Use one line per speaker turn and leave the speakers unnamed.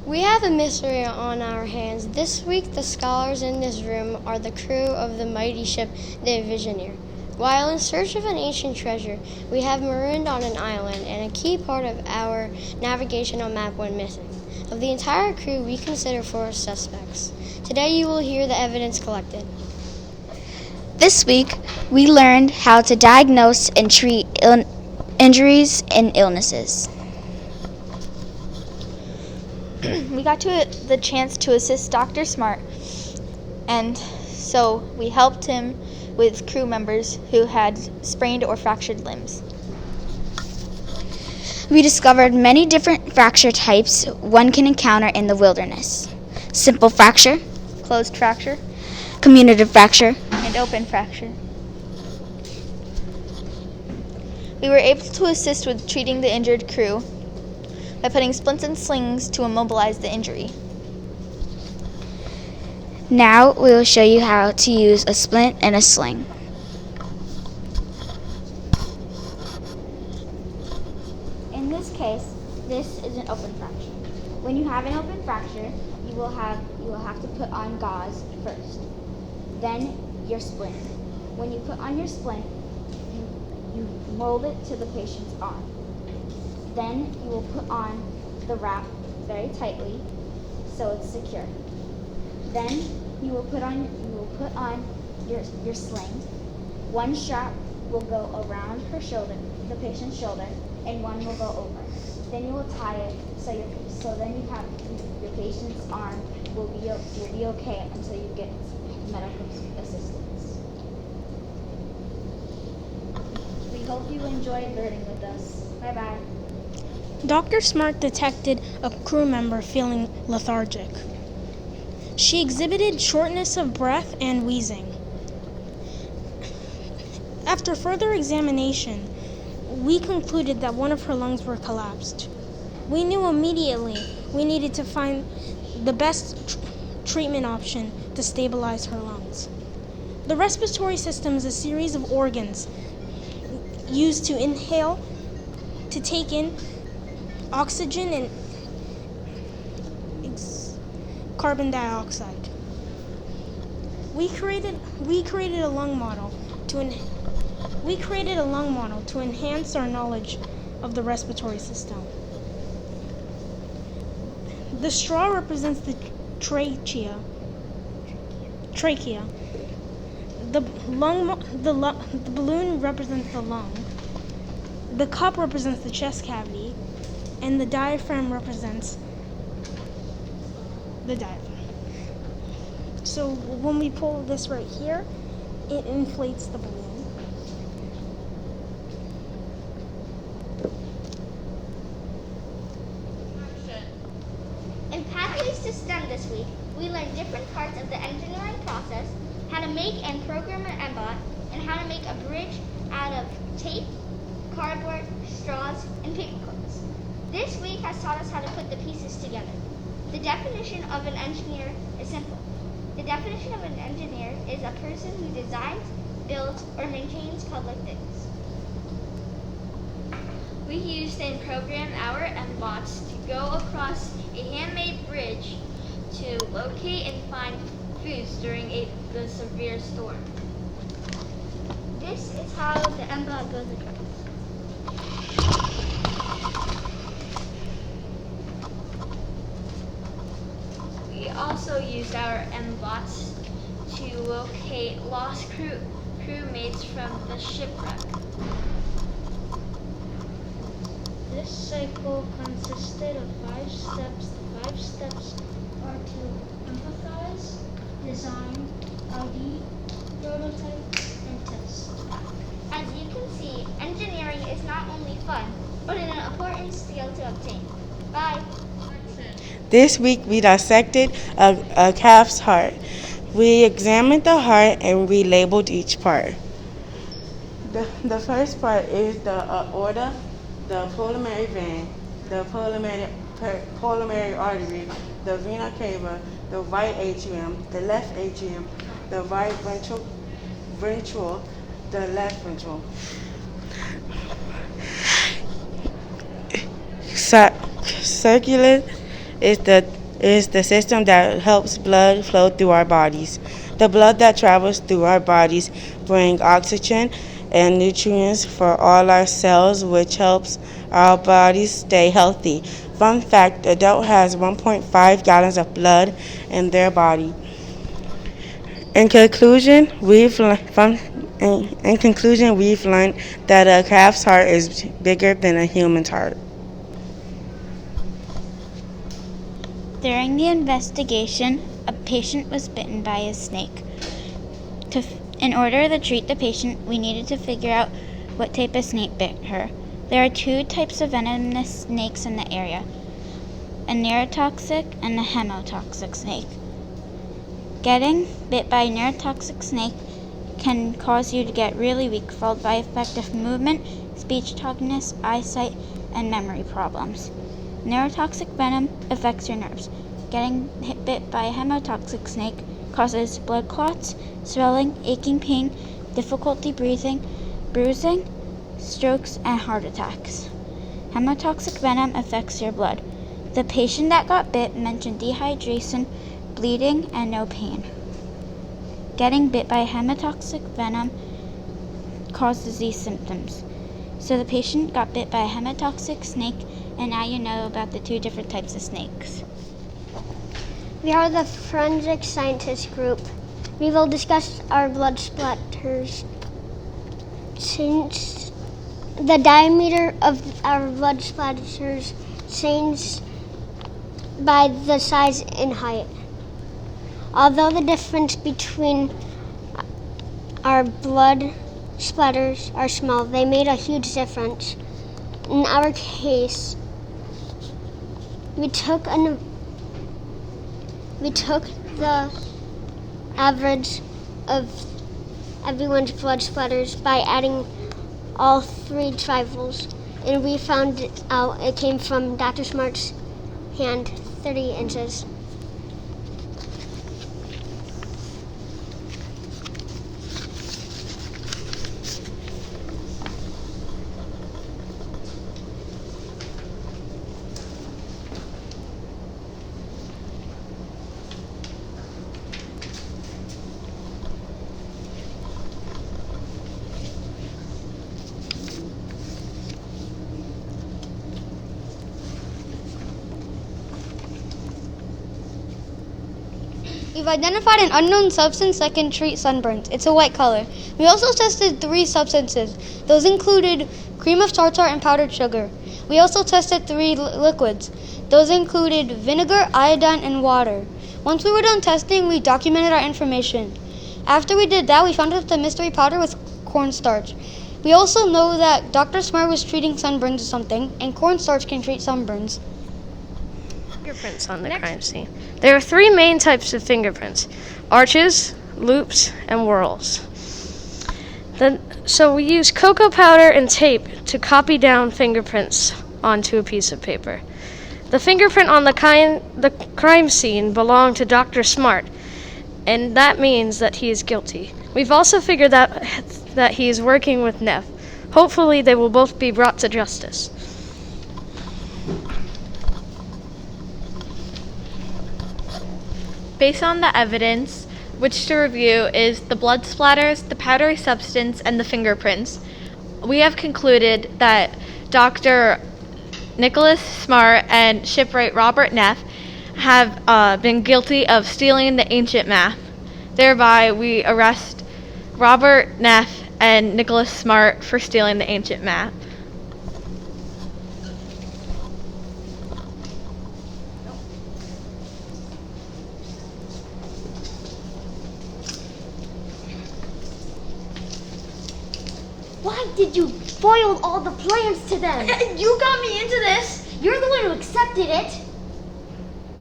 We have a mystery on our hands. This week, the scholars in this room are the crew of the mighty ship, the Visioneer. While in search of an ancient treasure, we have marooned on an island, and a key part of our navigational map went missing. Of the entire crew, we consider 4 suspects. Today, you will hear the evidence collected.
This week, we learned how to diagnose and treat injuries and illnesses.
We got the chance to assist Dr. Smart, and so we helped him with crew members who had sprained or fractured limbs.
We discovered many different fracture types one can encounter in the wilderness. Simple fracture,
Closed fracture,
comminuted fracture,
and open fracture. We were able to assist with treating the injured crew by putting splints and slings to immobilize the injury.
Now we will show you how to use a splint and a sling. In this case, this is an open fracture. When you have an open fracture, you will have to put on gauze first. Then your splint. When you put on your splint, you mold it to the patient's arm. Then you will put on the wrap very tightly so it's secure. Then you will put on your sling. One strap will go around her shoulder, the patient's shoulder, and one will go over. Then you will tie it so then your patient's arm will be okay until you get medical assistance. We hope you enjoyed learning with us. Bye-bye.
Dr. Smart detected a crew member feeling lethargic. She exhibited shortness of breath and wheezing. After further examination, we concluded that one of her lungs were collapsed. We knew immediately we needed to find the best treatment option to stabilize her lungs. The respiratory system is a series of organs used to inhale, to take in oxygen and carbon dioxide. We created a lung model to enhance our knowledge of the respiratory system. The straw represents the trachea. The balloon represents the lung. The cup represents the chest cavity, and the diaphragm represents the diaphragm. So when we pull this right here, it inflates the balloon.
In Pathways to STEM this week, we learned different parts of the engineering process, how to make and program an MBOT, and how to make a bridge out of tape, cardboard, straws, and paper clips. This week has taught us how to put the pieces together. The definition of an engineer is simple. The definition of an engineer is a person who designs, builds, or maintains public things.
We used and programmed our MBOTs to go across a handmade bridge to locate and find foods during the severe storm.
This is how the MBOT goes across.
We also used our MBOTs to locate lost crewmates from the shipwreck.
This cycle consisted of 5 steps. The 5 steps are to empathize, design, ID, prototype, and test.
As you can see, engineering is not only fun, but an important skill to obtain. Bye.
This week we dissected a calf's heart. We examined the heart and we labeled each part. The first part is the aorta, the pulmonary vein, the pulmonary artery, the vena cava, the right atrium, the left atrium, the right ventral, the left ventral. Circulate is the system that helps blood flow through our bodies. The blood that travels through our bodies brings oxygen and nutrients for all our cells, which helps our bodies stay healthy. Fun fact, adult has 1.5 gallons of blood in their body. In conclusion, we've learned that a calf's heart is bigger than a human's heart.
During the investigation, a patient was bitten by a snake. In order to treat the patient, we needed to figure out what type of snake bit her. There are two types of venomous snakes in the area, a neurotoxic and a hemotoxic snake. Getting bit by a neurotoxic snake can cause you to get really weak, followed by effect of movement, speech tardiness, eyesight, and memory problems. Neurotoxic venom affects your nerves. Getting bit by a hemotoxic snake causes blood clots, swelling, aching pain, difficulty breathing, bruising, strokes, and heart attacks. Hemotoxic venom affects your blood. The patient that got bit mentioned dehydration, bleeding, and no pain. Getting bit by hemotoxic venom causes these symptoms. So the patient got bit by a hemotoxic snake, and now you know about the two different types of snakes.
We are the forensic scientist group. We will discuss our blood splatters. Since the diameter of our blood splatters changes by the size and height. Although the difference between our blood splatters are small, they made a huge difference. In our case, we took the average of everyone's blood splatters by adding all three trifles, and we found out it came from Dr. Smart's hand, 30 inches.
We've identified an unknown substance that can treat sunburns. It's a white color. We also tested 3 substances. Those included cream of tartar and powdered sugar. We also tested 3 liquids. Those included vinegar, iodine, and water. Once we were done testing, we documented our information. After we did that, we found out the mystery powder was cornstarch. We also know that Dr. Smart was treating sunburns or something, and cornstarch can treat sunburns.
Fingerprints on the crime scene. There are 3 main types of fingerprints: arches, loops, and whorls. So we use cocoa powder and tape to copy down fingerprints onto a piece of paper. The fingerprint on the crime scene belonged to Dr. Smart, and that means that he is guilty. We've also figured that he is working with Neff. Hopefully they will both be brought to justice.
Based on the evidence, which to review is the blood splatters, the powdery substance, and the fingerprints, we have concluded that Dr. Nicholas Smart and shipwright Robert Neff have been guilty of stealing the ancient map. Thereby, we arrest Robert Neff and Nicholas Smart for stealing the ancient map.
Why did you foil all the plans to them?
You got me into this.
You're the one who accepted it.